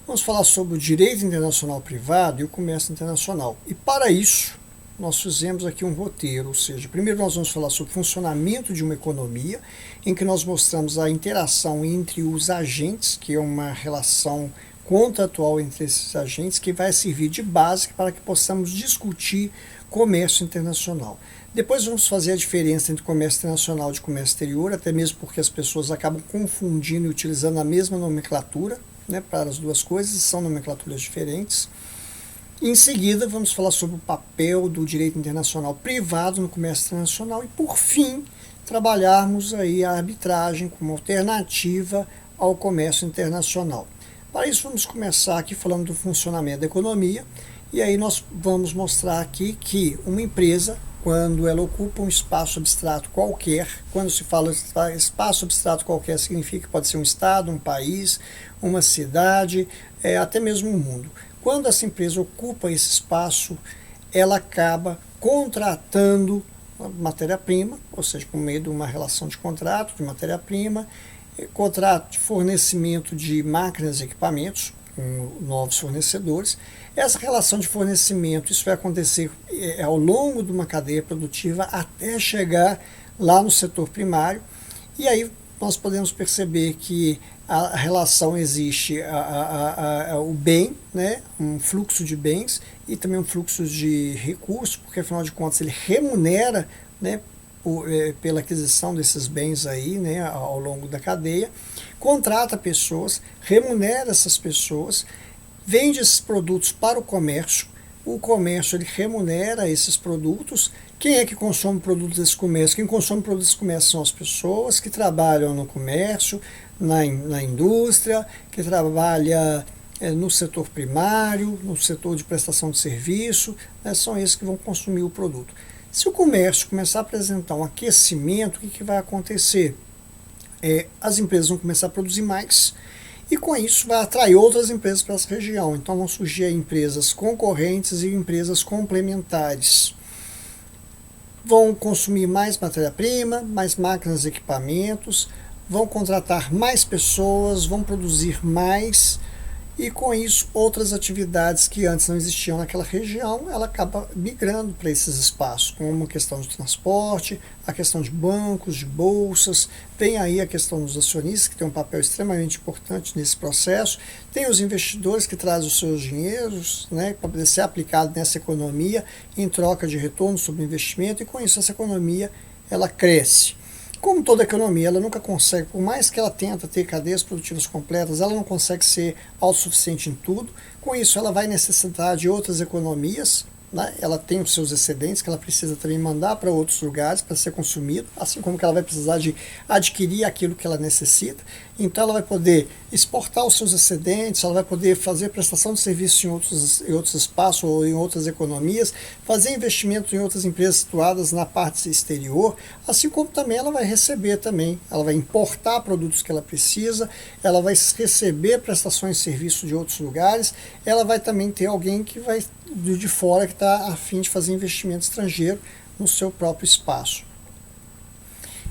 Vamos falar sobre o direito internacional privado e o comércio internacional. E para isso, nós fizemos aqui um roteiro, ou seja, primeiro nós vamos falar sobre o funcionamento de uma economia, em que nós mostramos a interação entre os agentes, que é uma relação contratual entre esses agentes, que vai servir de base para que possamos discutir comércio internacional. Depois vamos fazer a diferença entre comércio internacional e comércio exterior, até mesmo porque as pessoas acabam confundindo e utilizando a mesma nomenclatura, né, para as duas coisas, são nomenclaturas diferentes. Em seguida, vamos falar sobre o papel do direito internacional privado no comércio internacional e, por fim, trabalharmos aí a arbitragem como alternativa ao comércio internacional. Para isso, vamos começar aqui falando do funcionamento da economia, e aí nós vamos mostrar aqui que uma empresa, quando ela ocupa um espaço abstrato qualquer, quando se fala espaço abstrato qualquer, significa que pode ser um estado, um país, uma cidade, até mesmo um mundo. Quando essa empresa ocupa esse espaço, ela acaba contratando matéria-prima, ou seja, por meio de uma relação de contrato de matéria-prima, contrato de fornecimento de máquinas e equipamentos com novos fornecedores. Essa relação de fornecimento, isso vai acontecer ao longo de uma cadeia produtiva até chegar lá no setor primário, e aí nós podemos perceber que a relação existe o bem, né, um fluxo de bens e também um fluxo de recursos, porque afinal de contas ele remunera, né, pela aquisição desses bens aí, né, ao longo da cadeia, contrata pessoas, remunera essas pessoas, vende esses produtos para o comércio ele remunera esses produtos. Quem é que consome produtos desse comércio? Quem consome produtos desse comércio são as pessoas que trabalham no comércio, na indústria, que trabalha no setor primário, no setor de prestação de serviço, né, são esses que vão consumir o produto. Se o comércio começar a apresentar um aquecimento, o que vai acontecer? As empresas vão começar a produzir mais, e com isso vai atrair outras empresas para essa região. Então vão surgir empresas concorrentes e empresas complementares. Vão consumir mais matéria-prima, mais máquinas e equipamentos, vão contratar mais pessoas, vão produzir mais, e com isso outras atividades que antes não existiam naquela região, ela acaba migrando para esses espaços, como a questão de transporte, a questão de bancos, de bolsas, tem aí a questão dos acionistas, que tem um papel extremamente importante nesse processo, tem os investidores que trazem os seus dinheiros, né, para poder ser aplicado nessa economia em troca de retorno sobre investimento, e com isso essa economia ela cresce. Como toda economia, ela nunca consegue, por mais que ela tenta ter cadeias produtivas completas, ela não consegue ser autossuficiente em tudo. Com isso, ela vai necessitar de outras economias, né? Ela tem os seus excedentes que ela precisa também mandar para outros lugares para ser consumido, assim como que ela vai precisar de adquirir aquilo que ela necessita. Então ela vai poder exportar os seus excedentes, ela vai poder fazer prestação de serviço em outros espaços ou em outras economias, fazer investimentos em outras empresas situadas na parte exterior, assim como também ela vai receber também, ela vai importar produtos que ela precisa, ela vai receber prestações de serviço de outros lugares, ela vai também ter alguém que vai de fora que está a fim de fazer investimento estrangeiro no seu próprio espaço.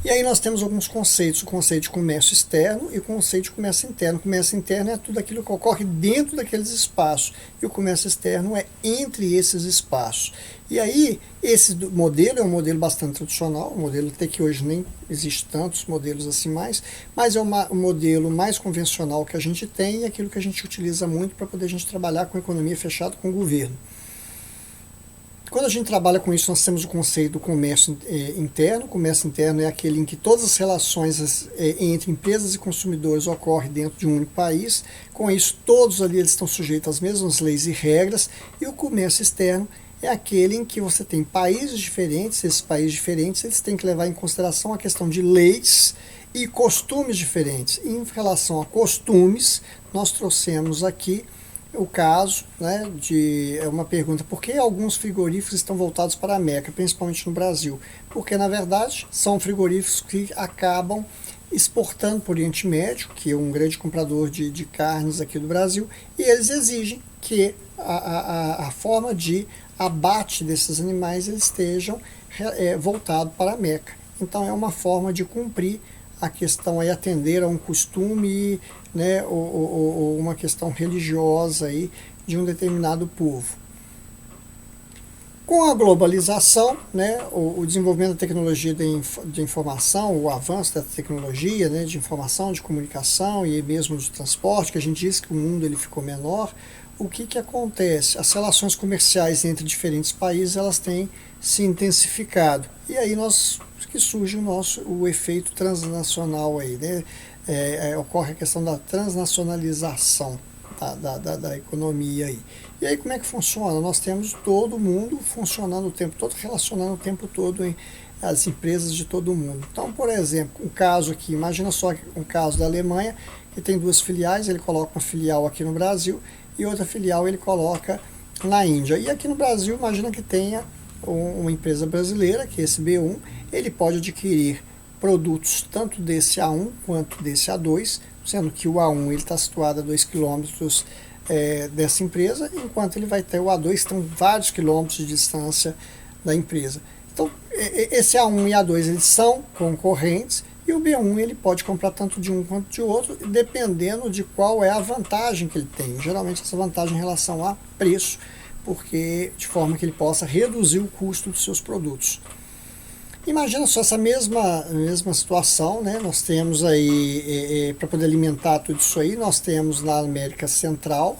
E aí nós temos alguns conceitos, o conceito de comércio externo e o conceito de comércio interno. O comércio interno é tudo aquilo que ocorre dentro daqueles espaços, e o comércio externo é entre esses espaços. E aí, esse modelo é um modelo bastante tradicional, um modelo até que hoje nem existe tantos modelos assim mais, mas é um modelo mais convencional que a gente tem e aquilo que a gente utiliza muito para poder a gente trabalhar com economia fechada com o governo. Quando a gente trabalha com isso, nós temos o conceito do comércio interno. O comércio interno é aquele em que todas as relações entre empresas e consumidores ocorrem dentro de um único país. Com isso, todos ali eles estão sujeitos às mesmas leis e regras. E o comércio externo é aquele em que você tem países diferentes. Esses países diferentes eles têm que levar em consideração a questão de leis e costumes diferentes. E em relação a costumes, nós trouxemos aqui o caso, né, de uma pergunta: por que alguns frigoríficos estão voltados para a Meca, principalmente no Brasil? Porque, na verdade, são frigoríficos que acabam exportando para o Oriente Médio, que é um grande comprador de carnes aqui do Brasil, e eles exigem que a forma de abate desses animais eles estejam voltado para a Meca. Então, é uma forma de cumprir a questão aí atender a um costume, né, ou uma questão religiosa aí de um determinado povo. Com a globalização, né, o desenvolvimento da tecnologia de informação, o avanço da tecnologia, né, de informação, de comunicação e mesmo de transporte, que a gente diz que o mundo ele ficou menor, o que acontece? As relações comerciais entre diferentes países elas têm se intensificado. E aí que surge o efeito transnacional aí, né? Ocorre a questão da transnacionalização da economia aí. E aí como é que funciona? Nós temos todo mundo funcionando o tempo todo, relacionando o tempo todo em as empresas de todo mundo. Então, por exemplo, um caso aqui, imagina só um caso da Alemanha, que tem duas filiais, ele coloca uma filial aqui no Brasil e outra filial ele coloca na Índia. E aqui no Brasil, imagina que tenha uma empresa brasileira, que é esse B1, ele pode adquirir produtos tanto desse A1 quanto desse A2, sendo que o A1 está situado a 2 quilômetros dessa empresa, enquanto ele vai ter o A2 que estão vários quilômetros de distância da empresa. Então, esse A1 e A2 eles são concorrentes e o B1 ele pode comprar tanto de um quanto de outro, dependendo de qual é a vantagem que ele tem. Geralmente essa vantagem em relação a preço, porque de forma que ele possa reduzir o custo dos seus produtos. Imagina só essa mesma situação, né? Nós temos aí, para poder alimentar tudo isso aí, nós temos na América Central,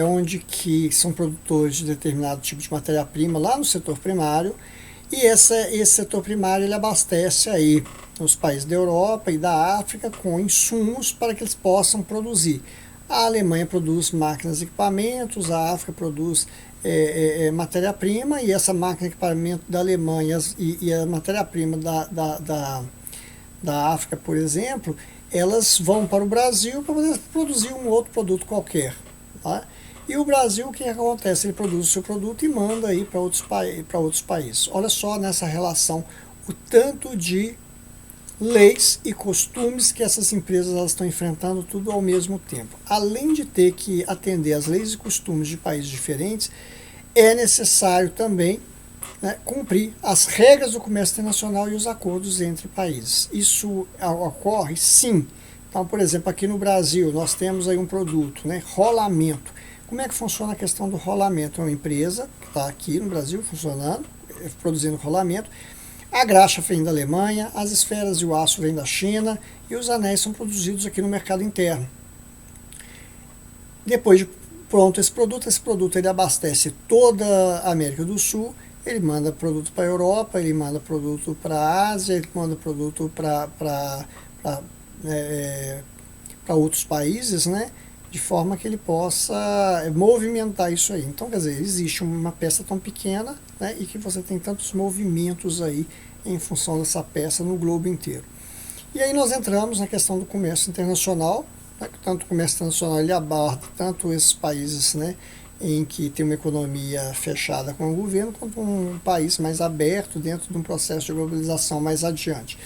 onde que são produtores de determinado tipo de matéria-prima lá no setor primário, e esse setor primário ele abastece aí os países da Europa e da África com insumos para que eles possam produzir. A Alemanha produz máquinas e equipamentos, a África produz matéria-prima, e essa máquina e equipamento da Alemanha e a matéria-prima da África, por exemplo, elas vão para o Brasil para poder produzir um outro produto qualquer. Tá? E o Brasil, o que acontece? Ele produz o seu produto e manda aí para outros países. Olha só nessa relação o tanto de leis e costumes que essas empresas elas estão enfrentando tudo ao mesmo tempo. Além de ter que atender às leis e costumes de países diferentes, é necessário também, né, cumprir as regras do comércio internacional e os acordos entre países. Isso ocorre? Sim. Então, por exemplo, aqui no Brasil, nós temos aí um produto, né, rolamento. Como é que funciona a questão do rolamento? É uma empresa que está aqui no Brasil funcionando, produzindo rolamento. A graxa vem da Alemanha, as esferas e o aço vêm da China e os anéis são produzidos aqui no mercado interno. Depois de pronto esse produto ele abastece toda a América do Sul, ele manda produto para a Europa, ele manda produto para a Ásia, ele manda produto para outros países, né? De forma que ele possa movimentar isso aí. Então, quer dizer, existe uma peça tão pequena, né, e que você tem tantos movimentos aí em função dessa peça no globo inteiro. E aí nós entramos na questão do comércio internacional, né, que tanto o comércio internacional ele aborda tanto esses países, né, em que tem uma economia fechada com o governo, quanto um país mais aberto dentro de um processo de globalização mais adiante.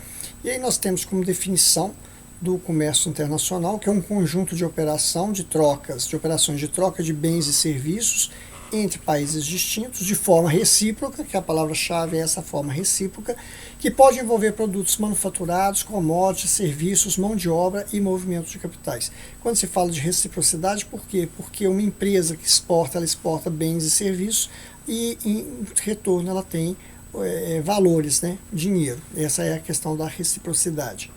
E aí nós temos como definição do comércio internacional, que é um conjunto de operações de troca de bens e serviços entre países distintos, de forma recíproca, que a palavra-chave é essa forma recíproca, que pode envolver produtos manufaturados, commodities, serviços, mão de obra e movimentos de capitais. Quando se fala de reciprocidade, por quê? Porque uma empresa que exporta, ela exporta bens e serviços e em retorno ela tem valores, né? Dinheiro. Essa é a questão da reciprocidade.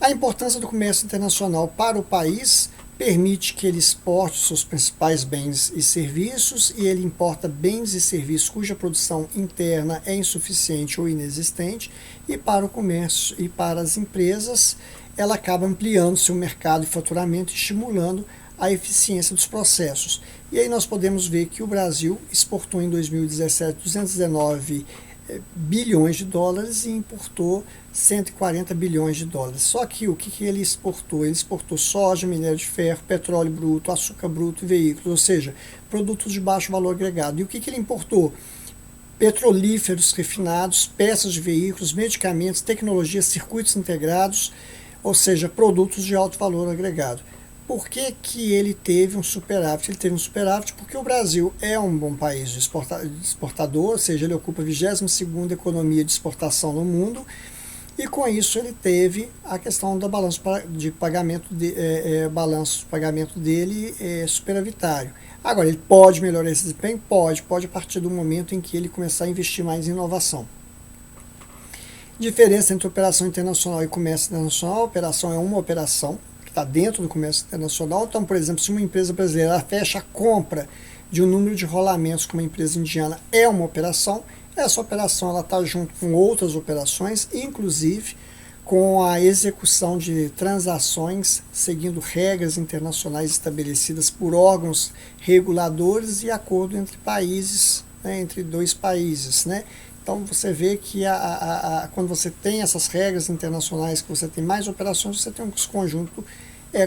A importância do comércio internacional para o país permite que ele exporte seus principais bens e serviços, e ele importa bens e serviços cuja produção interna é insuficiente ou inexistente, e para o comércio e para as empresas ela acaba ampliando seu mercado e faturamento, estimulando a eficiência dos processos. E aí nós podemos ver que o Brasil exportou em 2017 219 bilhões de dólares e importou 140 bilhões de dólares. Só que o que ele exportou? Ele exportou soja, minério de ferro, petróleo bruto, açúcar bruto e veículos, ou seja, produtos de baixo valor agregado. E o que ele importou? Petrolíferos refinados, peças de veículos, medicamentos, tecnologias, circuitos integrados, ou seja, produtos de alto valor agregado. Por que ele teve um superávit? Ele teve um superávit porque o Brasil é um bom país de exportador, ou seja, ele ocupa a 22ª economia de exportação no mundo, e com isso ele teve a questão do balanço de pagamento, balanço de pagamento dele superavitário. Agora, ele pode melhorar esse desempenho? Pode a partir do momento em que ele começar a investir mais em inovação. Diferença entre operação internacional e comércio internacional: a operação é uma operação que está dentro do comércio internacional. Então, por exemplo, se uma empresa brasileira fecha a compra de um número de rolamentos com uma empresa indiana, é uma operação. Essa operação está junto com outras operações, inclusive com a execução de transações seguindo regras internacionais estabelecidas por órgãos reguladores e acordo entre países, né, entre dois países, né? Então você vê que quando você tem essas regras internacionais, que você tem mais operações, você tem um conjunto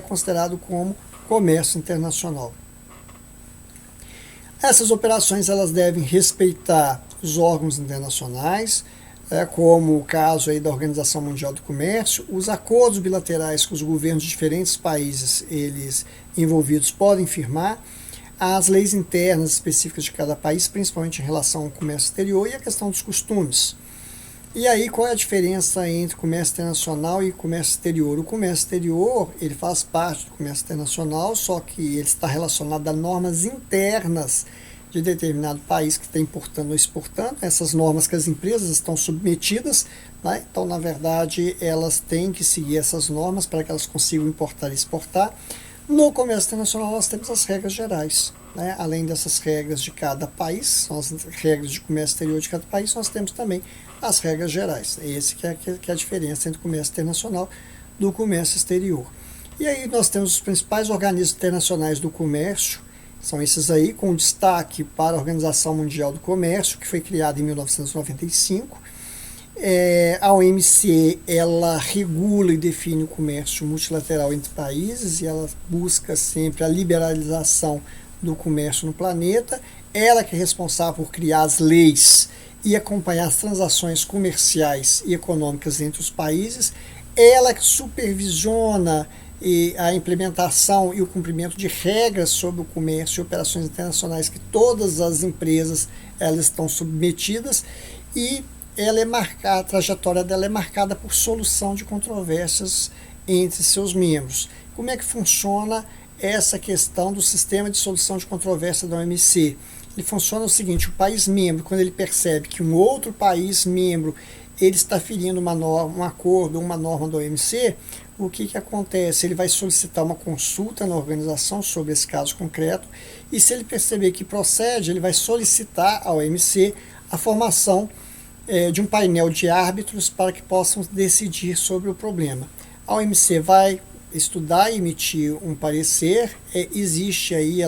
considerado como comércio internacional. Essas operações elas devem respeitar os órgãos internacionais, como o caso aí da Organização Mundial do Comércio. Os acordos bilaterais que os governos de diferentes países eles envolvidos podem firmar, as leis internas específicas de cada país, principalmente em relação ao comércio exterior, e a questão dos costumes. E aí, qual é a diferença entre comércio internacional e comércio exterior? O comércio exterior, ele faz parte do comércio internacional, só que ele está relacionado a normas internas de determinado país que está importando ou exportando, essas normas que as empresas estão submetidas, né? Então, na verdade, elas têm que seguir essas normas para que elas consigam importar e exportar. No comércio internacional, nós temos as regras gerais, né? Além dessas regras de cada país, são as regras de comércio exterior de cada país, nós temos também as regras gerais. Esse que é a diferença entre o comércio internacional do comércio exterior. E aí nós temos os principais organismos internacionais do comércio, são esses aí, com destaque para a Organização Mundial do Comércio, que foi criada em 1995. A OMC, ela regula e define o comércio multilateral entre países, e ela busca sempre a liberalização do comércio no planeta. Ela que é responsável por criar as leis e acompanhar as transações comerciais e econômicas entre os países. Ela que supervisiona a implementação e o cumprimento de regras sobre o comércio e operações internacionais que todas as empresas elas estão submetidas, e ela a trajetória dela é marcada por solução de controvérsias entre seus membros. Como é que funciona essa questão do sistema de solução de controvérsia da OMC? Ele funciona o seguinte: o país membro, quando ele percebe que um outro país membro ele está ferindo uma norma, um acordo, uma norma da OMC, o que acontece? Ele vai solicitar uma consulta na organização sobre esse caso concreto, e se ele perceber que procede, ele vai solicitar à OMC a formação de um painel de árbitros para que possam decidir sobre o problema. A OMC vai estudar e emitir um parecer. Existe aí,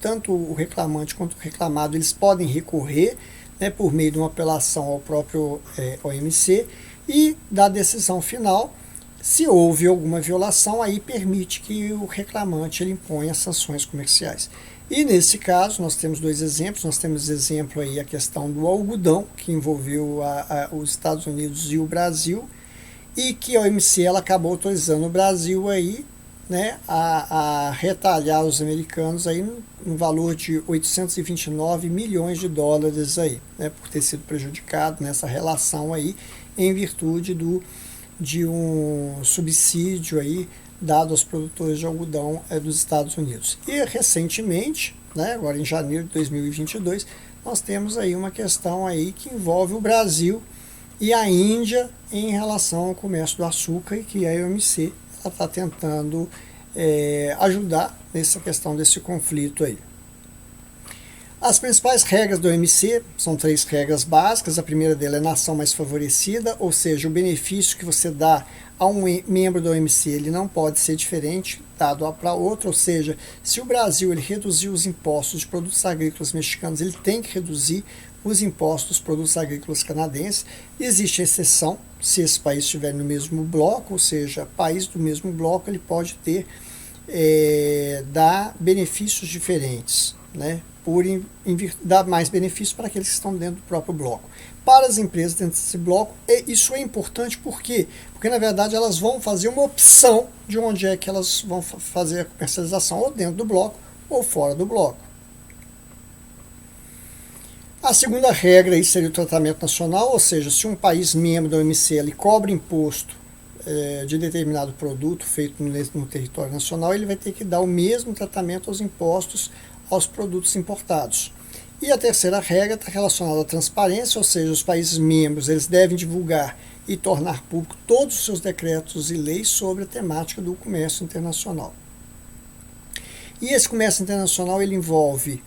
tanto o reclamante quanto o reclamado, eles podem recorrer, né, por meio de uma apelação ao próprio OMC, e da decisão final, se houve alguma violação, aí permite que o reclamante ele imponha sanções comerciais. E nesse caso, nós temos dois exemplos. Nós temos exemplo aí a questão do algodão, que envolveu os Estados Unidos e o Brasil, e que a OMC ela acabou autorizando o Brasil aí, né, a retalhar os americanos aí no valor de 829 milhões de dólares aí, né, por ter sido prejudicado nessa relação aí, em virtude de um subsídio aí dado aos produtores de algodão dos Estados Unidos. E recentemente, né, agora em janeiro de 2022, nós temos aí uma questão aí que envolve o Brasil e a Índia em relação ao comércio do açúcar, e que a OMC está tentando ajudar nessa questão desse conflito aí. As principais regras do OMC são 3 regras básicas. A primeira dela é nação mais favorecida, ou seja, o benefício que você dá a um membro da OMC ele não pode ser diferente dado para outro, ou seja, se o Brasil ele reduzir os impostos de produtos agrícolas mexicanos, ele tem que reduzir os impostos dos produtos agrícolas canadenses. Existe exceção, se esse país estiver no mesmo bloco, ou seja, país do mesmo bloco, ele pode ter dar benefícios diferentes, né? Dar mais benefícios para aqueles que estão dentro do próprio bloco. Para as empresas dentro desse bloco, isso é importante. Por quê? Porque, na verdade, elas vão fazer uma opção de onde é que elas vão fazer a comercialização, ou dentro do bloco ou fora do bloco. A segunda regra aí seria o tratamento nacional, ou seja, se um país membro da OMC ele cobra imposto de determinado produto feito no território nacional, ele vai ter que dar o mesmo tratamento aos impostos aos produtos importados. E a terceira regra está relacionada à transparência, ou seja, os países membros eles devem divulgar e tornar público todos os seus decretos e leis sobre a temática do comércio internacional. E esse comércio internacional ele envolve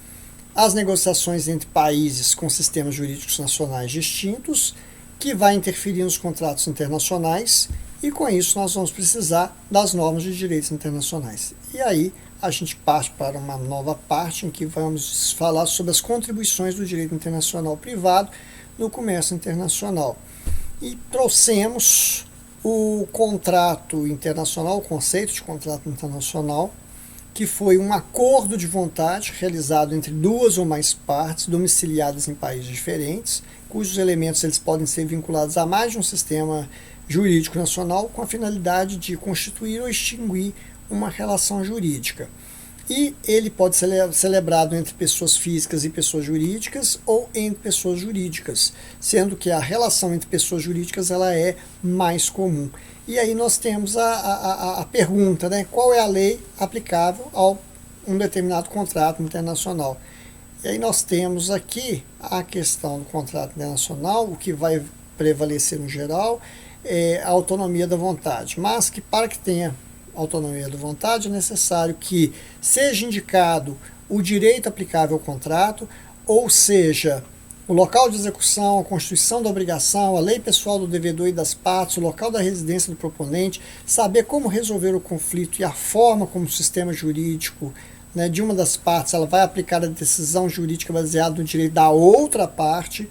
as negociações entre países com sistemas jurídicos nacionais distintos, que vai interferir nos contratos internacionais, e com isso nós vamos precisar das normas de direitos internacionais. E aí a gente parte para uma nova parte em que vamos falar sobre as contribuições do direito internacional privado no comércio internacional. E trouxemos o contrato internacional, o conceito de contrato internacional, que foi um acordo de vontade realizado entre duas ou mais partes domiciliadas em países diferentes, cujos elementos eles podem ser vinculados a mais de um sistema jurídico nacional com a finalidade de constituir ou extinguir uma relação jurídica. E ele pode ser celebrado entre pessoas físicas e pessoas jurídicas ou entre pessoas jurídicas, sendo que a relação entre pessoas jurídicas ela é mais comum. E aí nós temos a pergunta, né? Qual é a lei aplicável a um determinado contrato internacional? E aí nós temos aqui a questão do contrato internacional, o que vai prevalecer no geral é a autonomia da vontade, mas que para que tenha autonomia da vontade é necessário que seja indicado o direito aplicável ao contrato, ou seja, o local de execução, a constituição da obrigação, a lei pessoal do devedor e das partes, o local da residência do proponente, saber como resolver o conflito e a forma como o sistema jurídico, né, de uma das partes ela vai aplicar a decisão jurídica baseada no direito da outra parte.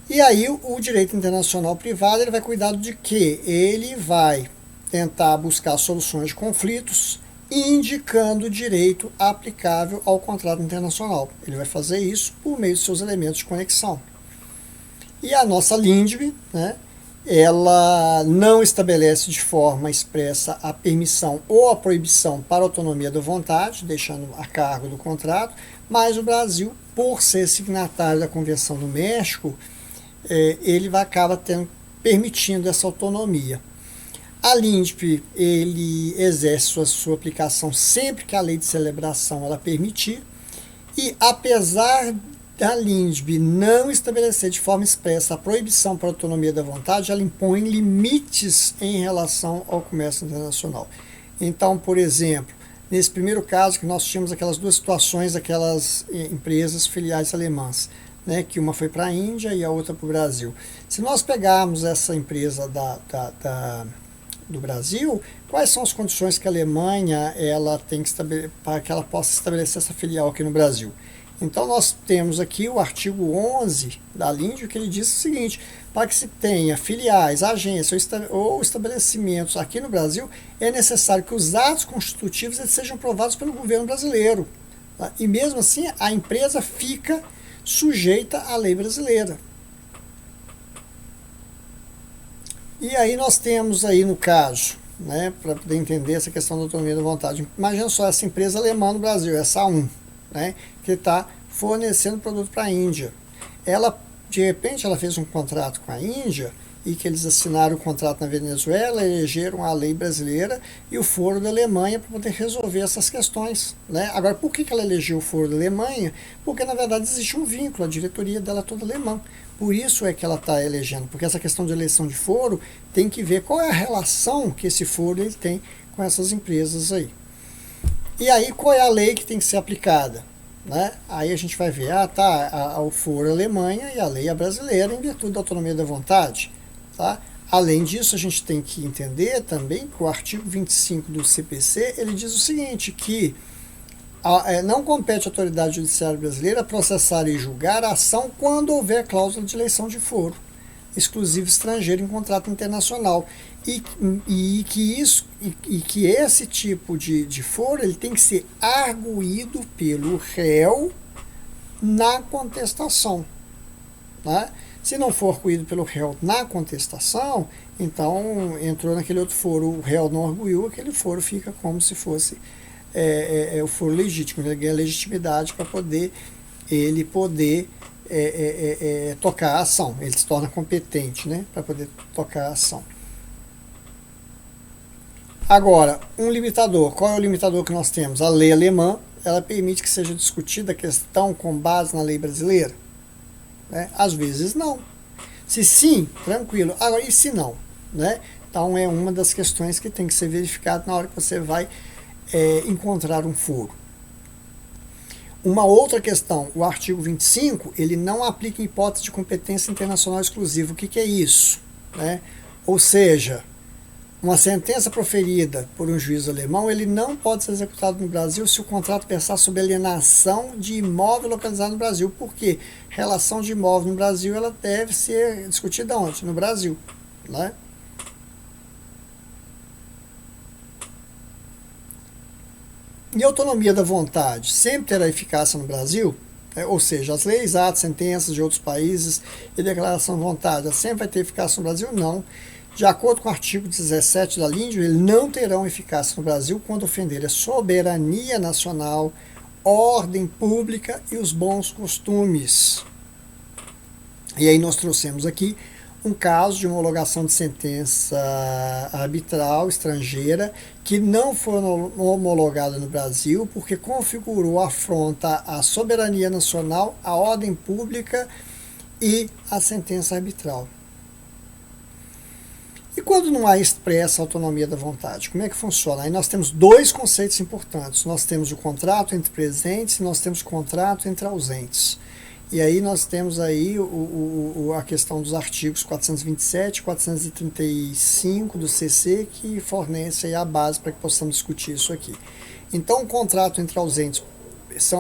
E aí o direito internacional privado ele vai cuidar de que ele vai tentar buscar soluções de conflitos, indicando o direito aplicável ao contrato internacional. Ele vai fazer isso por meio de seus elementos de conexão. E a nossa LINDB, né, ela não estabelece de forma expressa a permissão ou a proibição para a autonomia da vontade, deixando a cargo do contrato, mas o Brasil, por ser signatário da Convenção do México, ele acaba permitindo essa autonomia. A LINDB ele exerce sua aplicação sempre que a lei de celebração ela permitir, e apesar da LINDB não estabelecer de forma expressa a proibição para a autonomia da vontade, ela impõe limites em relação ao comércio internacional. Então, por exemplo, nesse primeiro caso que nós tínhamos aquelas duas situações, aquelas empresas filiais alemãs, né, que uma foi para a Índia e a outra para o Brasil. Se nós pegarmos essa empresa do Brasil, quais são as condições que a Alemanha ela tem que estabelecer para que ela possa estabelecer essa filial aqui no Brasil? Então nós temos aqui o artigo 11 da LINDB que ele diz o seguinte: para que se tenha filiais, agências ou estabelecimentos aqui no Brasil, é necessário que os atos constitutivos eles sejam aprovados pelo governo brasileiro. Tá? E mesmo assim a empresa fica sujeita à lei brasileira. E aí nós temos aí no caso, né, para poder entender essa questão da autonomia da vontade, imagina só essa empresa alemã no Brasil, essa A1, né, que está fornecendo produto para a Índia. Ela, de repente, ela fez um contrato com a Índia e que eles assinaram o contrato na Venezuela, elegeram a lei brasileira e o foro da Alemanha para poder resolver essas questões. Né? Agora, por que ela elegeu o foro da Alemanha? Porque, na verdade, existe um vínculo, a diretoria dela é toda alemã. Por isso é que ela está elegendo, porque essa questão de eleição de foro tem que ver qual é a relação que esse foro ele tem com essas empresas aí. E aí, qual é a lei que tem que ser aplicada? Né? Aí a gente vai ver, o foro Alemanha e a lei é brasileira em virtude da autonomia da vontade. Tá? Além disso, a gente tem que entender também que o artigo 25 do CPC, ele diz o seguinte, que não compete à autoridade judiciária brasileira processar e julgar a ação quando houver cláusula de eleição de foro exclusivo estrangeiro em contrato internacional. E que esse tipo de foro ele tem que ser arguído pelo réu na contestação. Né? Se não for arguído pelo réu na contestação, então entrou naquele outro foro, o réu não arguiu, aquele foro fica como se fosse o foro legítimo, ele ganha legitimidade para poder tocar a ação, ele se torna competente, né, para poder tocar a ação. Agora, um limitador. Qual é o limitador que nós temos? A lei alemã, ela permite que seja discutida a questão com base na lei brasileira? Né? Às vezes não. Se sim, tranquilo. Agora, e se não? Né? Então, é uma das questões que tem que ser verificada na hora que você vai encontrar um furo. Uma outra questão, o artigo 25, ele não aplica em hipótese de competência internacional exclusiva. O que é isso? Né? Ou seja, uma sentença proferida por um juiz alemão, ele não pode ser executado no Brasil se o contrato versar sobre alienação de imóvel localizado no Brasil. Por quê? Relação de imóvel no Brasil, ela deve ser discutida onde? No Brasil. Né? E a autonomia da vontade sempre terá eficácia no Brasil? Ou seja, as leis, atos, sentenças de outros países e declaração de vontade, sempre vai ter eficácia no Brasil? Não. De acordo com o artigo 17 da LINDB, eles não terão eficácia no Brasil quando ofender a soberania nacional, ordem pública e os bons costumes. E aí nós trouxemos aqui um caso de homologação de sentença arbitral estrangeira que não foi homologada no Brasil porque configurou afronta à soberania nacional, à ordem pública e à sentença arbitral. E quando não há expressa autonomia da vontade, como é que funciona? Aí nós temos dois conceitos importantes. Nós temos o contrato entre presentes e nós temos o contrato entre ausentes. E aí nós temos aí a questão dos artigos 427 e 435 do CC que fornece aí a base para que possamos discutir isso aqui. Então o contrato entre ausentes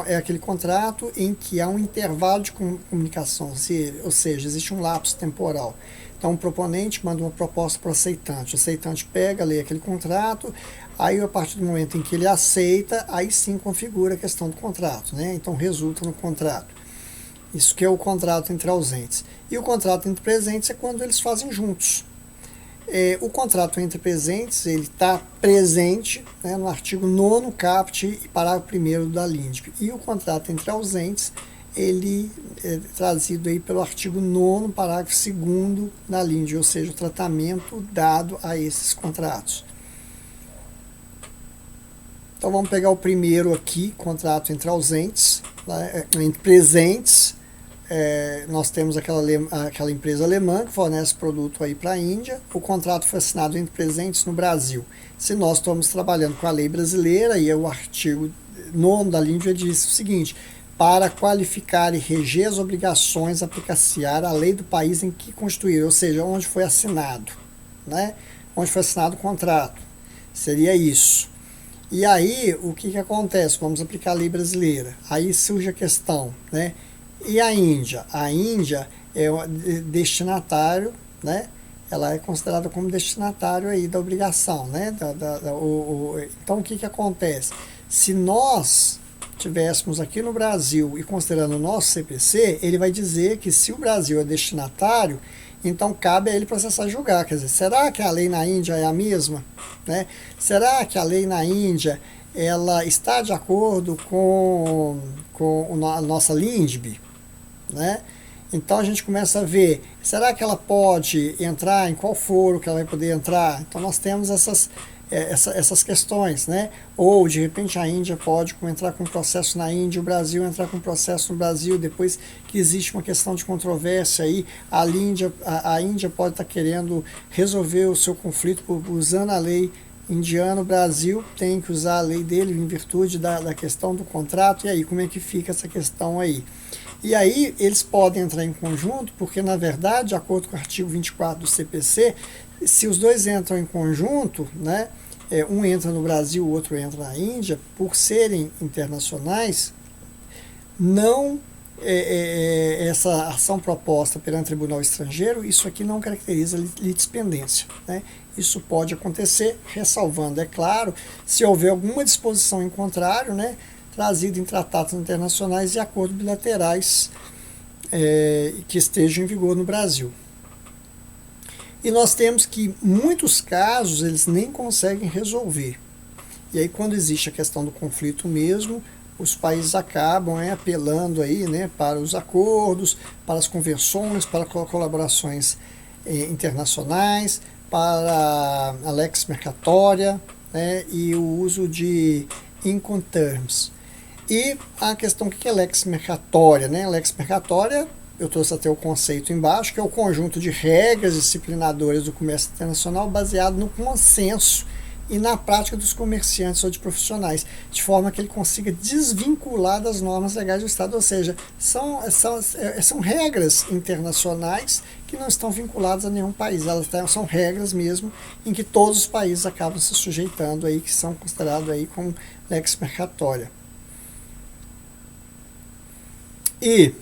é aquele contrato em que há um intervalo de comunicação, ou seja, existe um lapso temporal. Então o proponente manda uma proposta para o aceitante pega, lê aquele contrato, aí a partir do momento em que ele aceita, aí sim configura a questão do contrato, né? Então resulta no contrato. Isso que é o contrato entre ausentes. E o contrato entre presentes é quando eles fazem juntos. O contrato entre presentes, ele está presente, né, no artigo 9º caput e parágrafo 1º da LINDB. E o contrato entre ausentes, ele é trazido aí pelo artigo 9º, parágrafo 2º da LINDB, ou seja, o tratamento dado a esses contratos. Então vamos pegar o primeiro aqui, contrato entre ausentes, né, entre presentes. Nós temos aquela empresa alemã que fornece produto aí para a Índia. O contrato foi assinado entre presentes no Brasil. Se nós estamos trabalhando com a lei brasileira, e o artigo 9º da LINDB diz o seguinte: para qualificar e reger as obrigações, aplicar-se a lei do país em que constituir, ou seja, onde foi assinado, né? Onde foi assinado o contrato. Seria isso. E aí, o que acontece? Vamos aplicar a lei brasileira. Aí surge a questão, né? E a Índia? A Índia é o destinatário, né? Ela é considerada como destinatário aí da obrigação, né? Então, o que acontece? Se nós tivéssemos aqui no Brasil e considerando o nosso CPC, ele vai dizer que se o Brasil é destinatário, então cabe a ele processar e julgar. Quer dizer, será que a lei na Índia é a mesma? Né? Será que a lei na Índia ela está de acordo com a nossa LINDB? Né? Então a gente começa a ver, será que ela pode entrar, em qual foro que ela vai poder entrar? Então nós temos essas questões, né? Ou de repente a Índia pode entrar com processo na Índia, o Brasil entrar com processo no Brasil, depois que existe uma questão de controvérsia aí, a Índia pode estar querendo resolver o seu conflito usando a lei indiana, o Brasil tem que usar a lei dele em virtude da questão do contrato, e aí como é que fica essa questão aí? E aí eles podem entrar em conjunto, porque na verdade, de acordo com o artigo 24 do CPC, se os dois entram em conjunto, né, um entra no Brasil, o outro entra na Índia, por serem internacionais, não essa ação proposta perante tribunal estrangeiro, isso aqui não caracteriza litispendência, né? Isso pode acontecer, ressalvando, é claro, se houver alguma disposição em contrário, né, trazida em tratados internacionais e acordos bilaterais que estejam em vigor no Brasil. E nós temos que muitos casos eles nem conseguem resolver. E aí quando existe a questão do conflito mesmo, os países acabam apelando aí, né, para os acordos, para as convenções, para colaborações internacionais, para a lex mercatória, né, e o uso de Incoterms. E a questão, o que é lex mercatória? Né? Lex mercatória, eu trouxe até o conceito embaixo, que é o conjunto de regras disciplinadoras do comércio internacional baseado no consenso e na prática dos comerciantes ou de profissionais, de forma que ele consiga desvincular das normas legais do Estado, ou seja, são regras internacionais que não estão vinculadas a nenhum país, elas são regras mesmo em que todos os países acabam se sujeitando aí, que são considerados aí como lex mercatória. E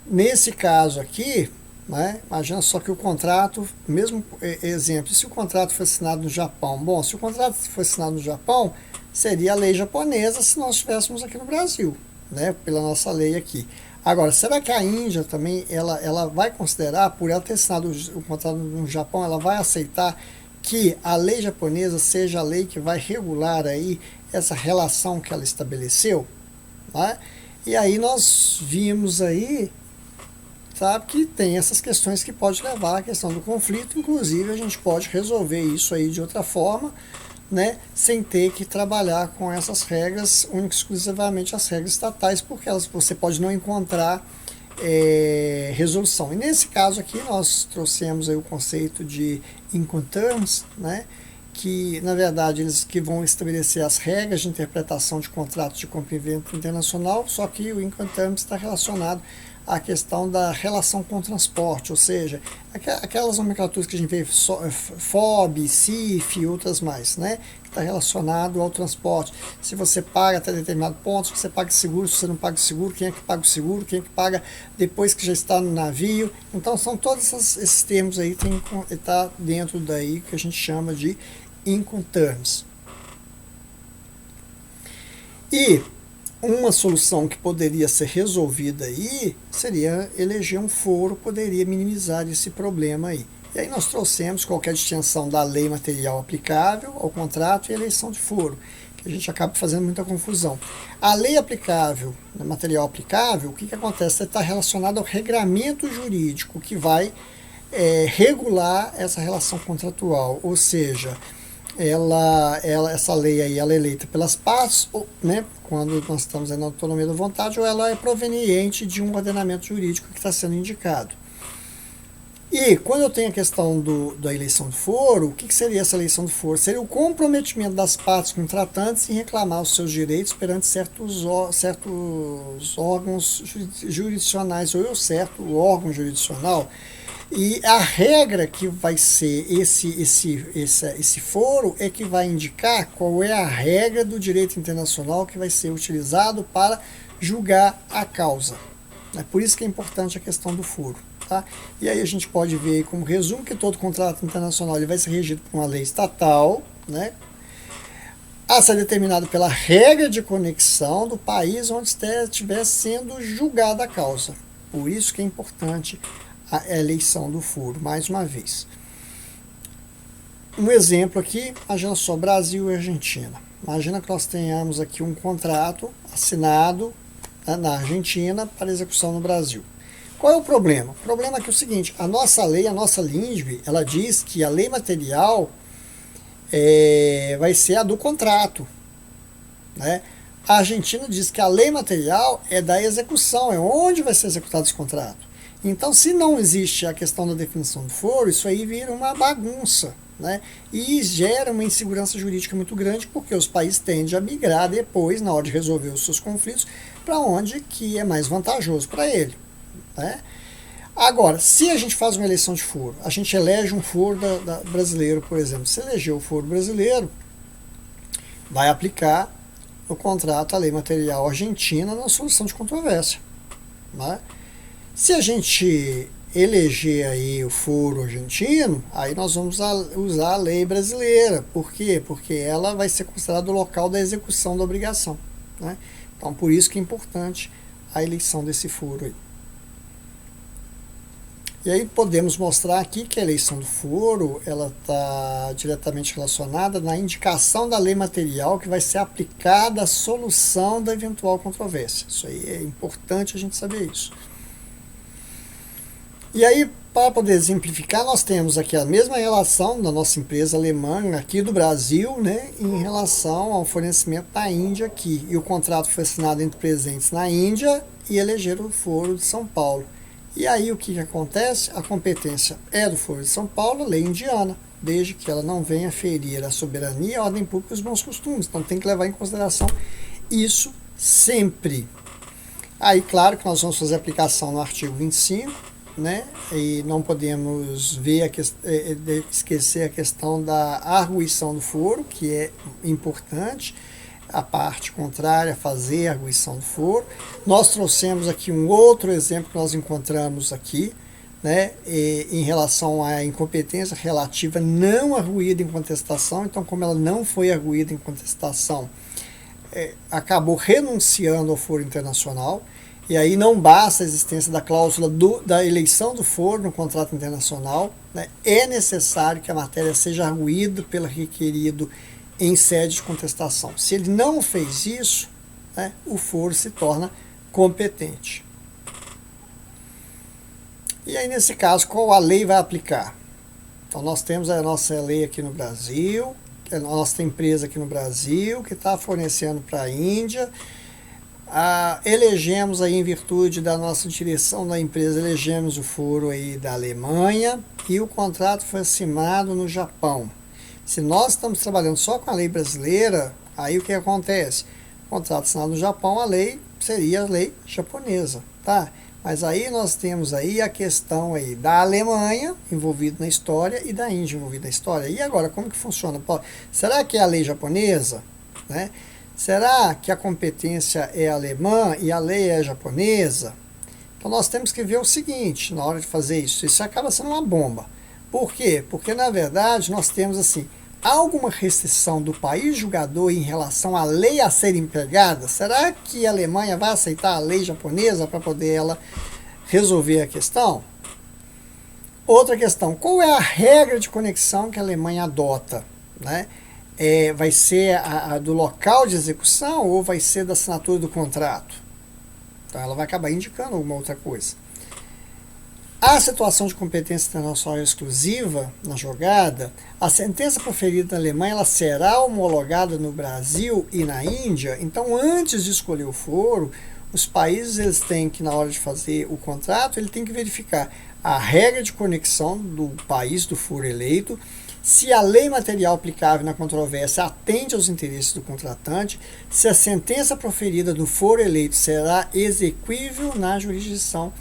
nesse caso aqui, né, imagina só que o contrato, mesmo exemplo, se o contrato foi assinado no Japão, bom, se o contrato foi assinado no Japão, seria a lei japonesa se nós estivéssemos aqui no Brasil, né, pela nossa lei aqui. Agora, será que a Índia também, ela vai considerar, por ela ter assinado o contrato no Japão, ela vai aceitar que a lei japonesa seja a lei que vai regular aí essa relação que ela estabeleceu, né? E aí nós vimos aí, sabe, que tem essas questões que pode levar à questão do conflito, inclusive a gente pode resolver isso aí de outra forma, né, sem ter que trabalhar com essas regras, única e exclusivamente as regras estatais, porque você pode não encontrar resolução. E nesse caso aqui nós trouxemos aí o conceito de Incoterms, né, que na verdade eles que vão estabelecer as regras de interpretação de contratos de compra e venda internacional, só que o Incoterms está relacionado à questão da relação com o transporte, ou seja, aquelas nomenclaturas que a gente vê, FOB, CIF e outras mais, né, que está relacionado ao transporte. Se você paga até determinado ponto, se você paga seguro, se você não paga seguro, quem é que paga o seguro, quem é que paga depois que já está no navio. Então são todos esses termos aí que está dentro daí que a gente chama de Incoterms. E uma solução que poderia ser resolvida aí seria eleger um foro, poderia minimizar esse problema aí. E aí nós trouxemos qualquer distinção da lei material aplicável ao contrato e eleição de foro, que a gente acaba fazendo muita confusão. A lei aplicável, material aplicável, o que acontece? Está relacionado ao regramento jurídico que vai regular essa relação contratual, ou seja, essa lei aí ela é eleita pelas partes, né, quando nós estamos na autonomia da vontade, ou ela é proveniente de um ordenamento jurídico que está sendo indicado. E quando eu tenho a questão da eleição do foro, o que seria essa eleição do foro? Seria o comprometimento das partes contratantes em reclamar os seus direitos perante certos órgãos jurisdicionais, ou certo órgão jurisdicional. E a regra que vai ser esse foro é que vai indicar qual é a regra do direito internacional que vai ser utilizado para julgar a causa. É por isso que é importante a questão do foro. Tá? E aí a gente pode ver aí como resumo que todo contrato internacional ele vai ser regido por uma lei estatal, né, a ser determinado pela regra de conexão do país onde estiver sendo julgada a causa. Por isso que é importante a eleição do foro, mais uma vez. Um exemplo aqui, imagina só, Brasil e Argentina. Imagina que nós tenhamos aqui um contrato assinado na Argentina para execução no Brasil. Qual é o problema? O problema é que é o seguinte, a nossa lei, a nossa LINDB, ela diz que a lei material vai ser a do contrato, né? A Argentina diz que a lei material é da execução, é onde vai ser executado esse contrato. Então, se não existe a questão da definição do foro, isso aí vira uma bagunça, né? E gera uma insegurança jurídica muito grande, porque os países tendem a migrar depois, na hora de resolver os seus conflitos, para onde que é mais vantajoso para ele, né? Agora, se a gente faz uma eleição de foro, a gente elege um foro brasileiro, por exemplo, se eleger o foro brasileiro, vai aplicar o contrato, a lei material argentina na solução de controvérsia, né? Se a gente eleger aí o foro argentino, aí nós vamos usar a lei brasileira. Por quê? Porque ela vai ser considerada o local da execução da obrigação, né? Então, por isso que é importante a eleição desse foro aí. E aí podemos mostrar aqui que a eleição do foro ela está diretamente relacionada na indicação da lei material que vai ser aplicada à solução da eventual controvérsia. Isso aí é importante a gente saber isso. E aí, para poder exemplificar, nós temos aqui a mesma relação da nossa empresa alemã aqui do Brasil, né, em relação ao fornecimento da Índia aqui. E o contrato foi assinado entre presentes na Índia e elegeram o Foro de São Paulo. E aí o que acontece? A competência é do Foro de São Paulo, lei indiana, desde que ela não venha ferir a soberania, a ordem pública e os bons costumes. Então tem que levar em consideração isso sempre. Aí, claro que nós vamos fazer aplicação no artigo 25, né? E não podemos esquecer a questão da arguição do foro, que é importante, a parte contrária fazer a arguição do foro. Nós trouxemos aqui um outro exemplo que nós encontramos aqui, né? Em relação à incompetência relativa não arguída em contestação. Então, como ela não foi arguída em contestação, acabou renunciando ao foro internacional. E aí não basta a existência da cláusula da eleição do foro no contrato internacional, né? É necessário que a matéria seja arguída pelo requerido em sede de contestação. Se ele não fez isso, né, o foro se torna competente. E aí, nesse caso, qual a lei vai aplicar? Então, nós temos a nossa lei aqui no Brasil, a nossa empresa aqui no Brasil, que está fornecendo para a Índia. Elegemos aí, em virtude da nossa direção da empresa, elegemos o foro aí da Alemanha e o contrato foi assinado no Japão. Se nós estamos trabalhando só com a lei brasileira, aí o que acontece? O contrato assinado no Japão, a lei seria a lei japonesa, tá? Mas aí nós temos aí a questão aí da Alemanha envolvida na história e da Índia envolvida na história. E agora, como que funciona? Será que é a lei japonesa, né? Será que a competência é alemã e a lei é japonesa? Então nós temos que ver o seguinte, na hora de fazer isso, isso acaba sendo uma bomba. Por quê? Porque na verdade nós temos assim, alguma restrição do país julgador em relação à lei a ser empregada? Será que a Alemanha vai aceitar a lei japonesa para poder ela resolver a questão? Outra questão, qual é a regra de conexão que a Alemanha adota, né? Vai ser a do local de execução ou vai ser da assinatura do contrato? Então ela vai acabar indicando alguma outra coisa. A situação de competência internacional exclusiva na jogada, a sentença proferida na Alemanha ela será homologada no Brasil e na Índia. Então, antes de escolher o foro, os países eles têm que, na hora de fazer o contrato, ele tem que verificar a regra de conexão do país do foro eleito, se a lei material aplicável na controvérsia atende aos interesses do contratante, se a sentença proferida do foro eleito será exequível na jurisdição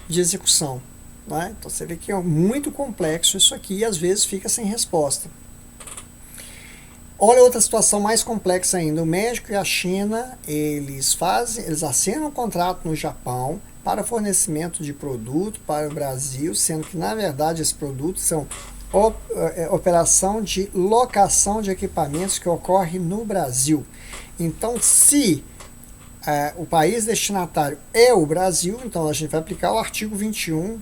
de execução. Né? Então você vê que é muito complexo isso aqui e às vezes fica sem resposta. Olha outra situação mais complexa ainda. O México e a China, eles assinam um contrato no Japão para fornecimento de produto para o Brasil, sendo que na verdade esses produtos são operação de locação de equipamentos que ocorre no Brasil. Então, se o país destinatário é o Brasil, então a gente vai aplicar o artigo 21,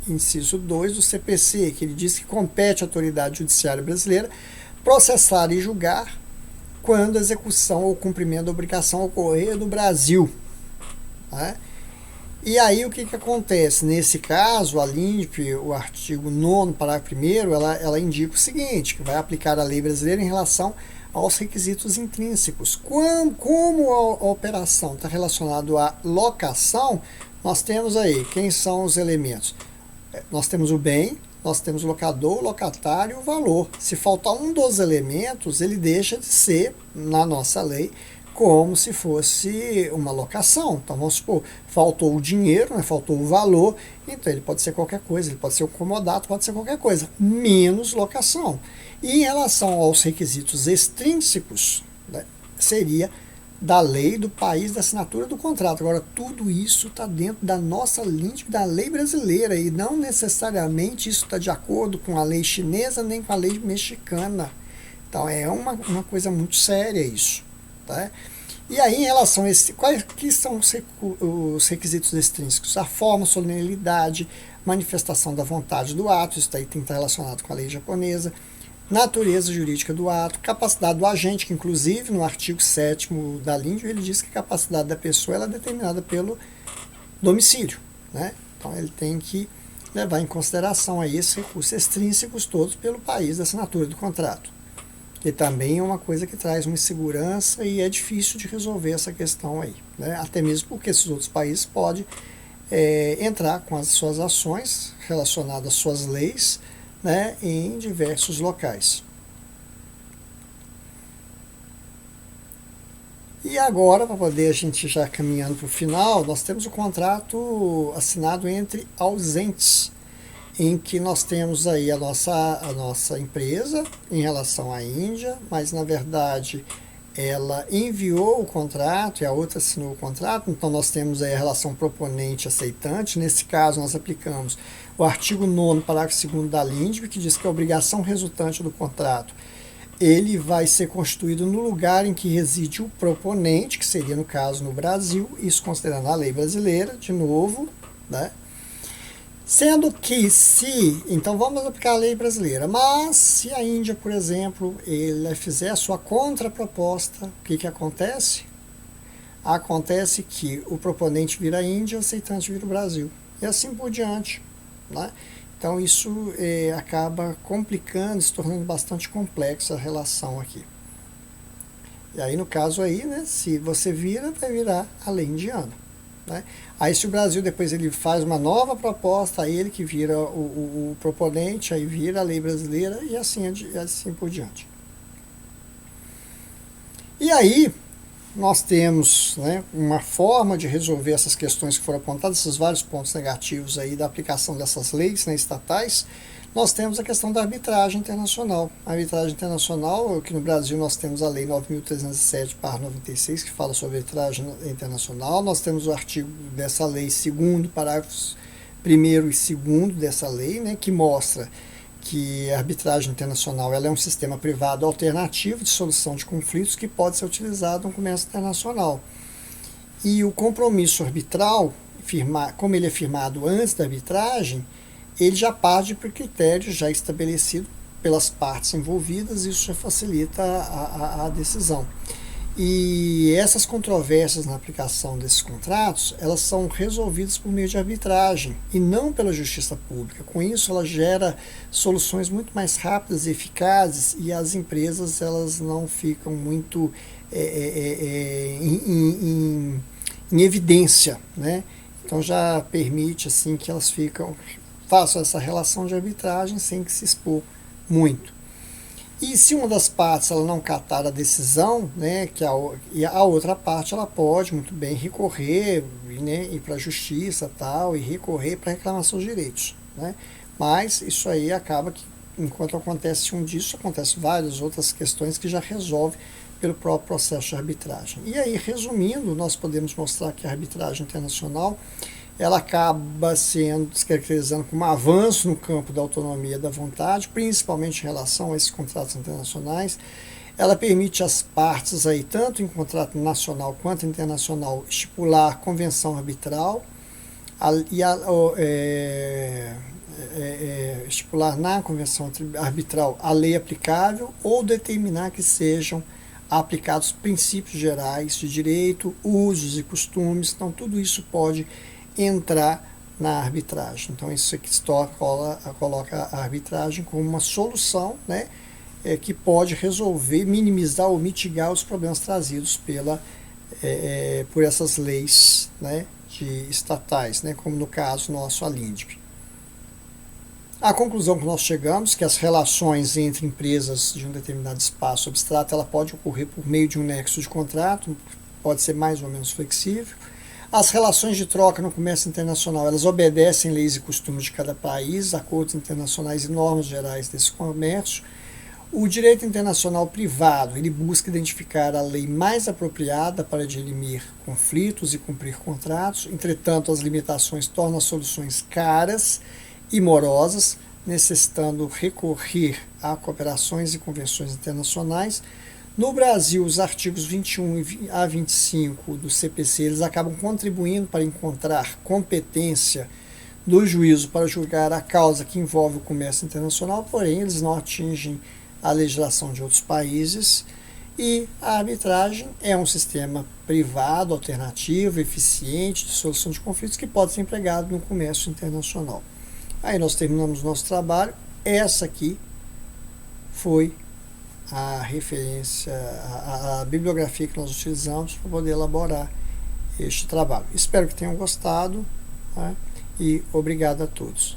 inciso 2 do CPC, que ele diz que compete à autoridade judiciária brasileira processar e julgar quando a execução ou cumprimento da obrigação ocorrer no Brasil. Né? E aí o que acontece? Nesse caso, a LINDP, o artigo 9º, parágrafo 1º, ela indica o seguinte, que vai aplicar a lei brasileira em relação aos requisitos intrínsecos. Como a operação está relacionada à locação, nós temos aí, quem são os elementos? Nós temos o bem, nós temos o locador, o locatário e o valor. Se faltar um dos elementos, ele deixa de ser, na nossa lei, como se fosse uma locação. Então vamos supor, faltou o dinheiro, né, faltou o valor, então ele pode ser qualquer coisa, ele pode ser o comodato, pode ser qualquer coisa, menos locação. E em relação aos requisitos extrínsecos, né, seria da lei do país da assinatura do contrato. Agora, tudo isso está dentro da nossa LINDP, da lei brasileira, e não necessariamente isso está de acordo com a lei chinesa nem com a lei mexicana. Então é uma coisa muito séria isso. Tá? E aí, em relação a quais que são os requisitos extrínsecos? A forma, solenidade, manifestação da vontade do ato, isso daí tem que estar relacionado com a lei japonesa, natureza jurídica do ato, capacidade do agente, que inclusive no artigo 7º da LINDB ele diz que a capacidade da pessoa ela é determinada pelo domicílio, né? Então ele tem que levar em consideração aí esses recursos extrínsecos todos pelo país da assinatura do contrato. E também é uma coisa que traz uma insegurança e é difícil de resolver essa questão aí, né? Até mesmo porque esses outros países podem entrar com as suas ações relacionadas às suas leis, né, em diversos locais. E agora, para poder a gente já caminhando para o final, nós temos o contrato assinado entre ausentes, em que nós temos aí a nossa empresa em relação à Índia, mas na verdade ela enviou o contrato e a outra assinou o contrato, então nós temos aí a relação proponente-aceitante. Nesse caso nós aplicamos o artigo 9º, parágrafo 2º da LINDB, que diz que a obrigação resultante do contrato ele vai ser constituído no lugar em que reside o proponente, que seria no caso no Brasil, isso considerando a lei brasileira, de novo, né? Sendo que então vamos aplicar a lei brasileira, mas se a Índia, por exemplo, ele fizer a sua contraproposta, o que acontece? Acontece que o proponente vira a Índia, o aceitante vira o Brasil, e assim por diante, né? Então isso acaba complicando, se tornando bastante complexa a relação aqui. E aí no caso aí, né, se você vira, vai virar a lei indiana, né? Aí se o Brasil depois ele faz uma nova proposta, aí ele que vira o proponente, aí vira a lei brasileira e assim por diante. E aí nós temos, né, uma forma de resolver essas questões que foram apontadas, esses vários pontos negativos aí da aplicação dessas leis, né, estatais. Nós temos a questão da arbitragem internacional. A arbitragem internacional, aqui no Brasil nós temos a Lei 9.307/96, que fala sobre arbitragem internacional. Nós temos o artigo dessa lei, segundo, parágrafos 1º e 2º dessa lei, né, que mostra que a arbitragem internacional ela é um sistema privado alternativo de solução de conflitos que pode ser utilizado no comércio internacional. E o compromisso arbitral, como ele é firmado antes da arbitragem, ele já parte por critérios já estabelecidos pelas partes envolvidas, e isso já facilita a decisão. E essas controvérsias na aplicação desses contratos, elas são resolvidas por meio de arbitragem e não pela justiça pública. Com isso, ela gera soluções muito mais rápidas e eficazes, e as empresas elas não ficam muito em evidência, né? Então já permite assim que elas façam essa relação de arbitragem sem que se expor muito. E se uma das partes ela não catar a decisão, né, e a outra parte ela pode muito bem recorrer, né, ir para a justiça tal, e recorrer para reclamação de direitos, né? Mas isso aí acaba que, enquanto acontece um disso, acontece várias outras questões que já resolve pelo próprio processo de arbitragem. E aí, resumindo, nós podemos mostrar que a arbitragem internacional ela acaba se caracterizando como um avanço no campo da autonomia da vontade, principalmente em relação a esses contratos internacionais. Ela permite às partes, aí, tanto em contrato nacional quanto internacional, estipular convenção arbitral estipular na convenção arbitral a lei aplicável ou determinar que sejam aplicados princípios gerais de direito, usos e costumes. Então, tudo isso pode entrar na arbitragem. Então isso aqui coloca a arbitragem como uma solução, né, que pode resolver, minimizar ou mitigar os problemas trazidos por essas leis, né, estatais, né, como no caso nosso a LINDB. A conclusão que nós chegamos é que as relações entre empresas de um determinado espaço abstrato ela pode ocorrer por meio de um nexo de contrato, pode ser mais ou menos flexível. As relações de troca no comércio internacional, elas obedecem leis e costumes de cada país, acordos internacionais e normas gerais desse comércio. O direito internacional privado, ele busca identificar a lei mais apropriada para dirimir conflitos e cumprir contratos. Entretanto, as limitações tornam as soluções caras e morosas, necessitando recorrer a cooperações e convenções internacionais. No Brasil, os artigos 21 a 25 do CPC eles acabam contribuindo para encontrar competência do juízo para julgar a causa que envolve o comércio internacional, porém eles não atingem a legislação de outros países, e a arbitragem é um sistema privado, alternativo, eficiente de solução de conflitos que pode ser empregado no comércio internacional. Aí nós terminamos nosso trabalho. Essa aqui foi a referência, a bibliografia que nós utilizamos para poder elaborar este trabalho. Espero que tenham gostado, tá? E obrigado a todos.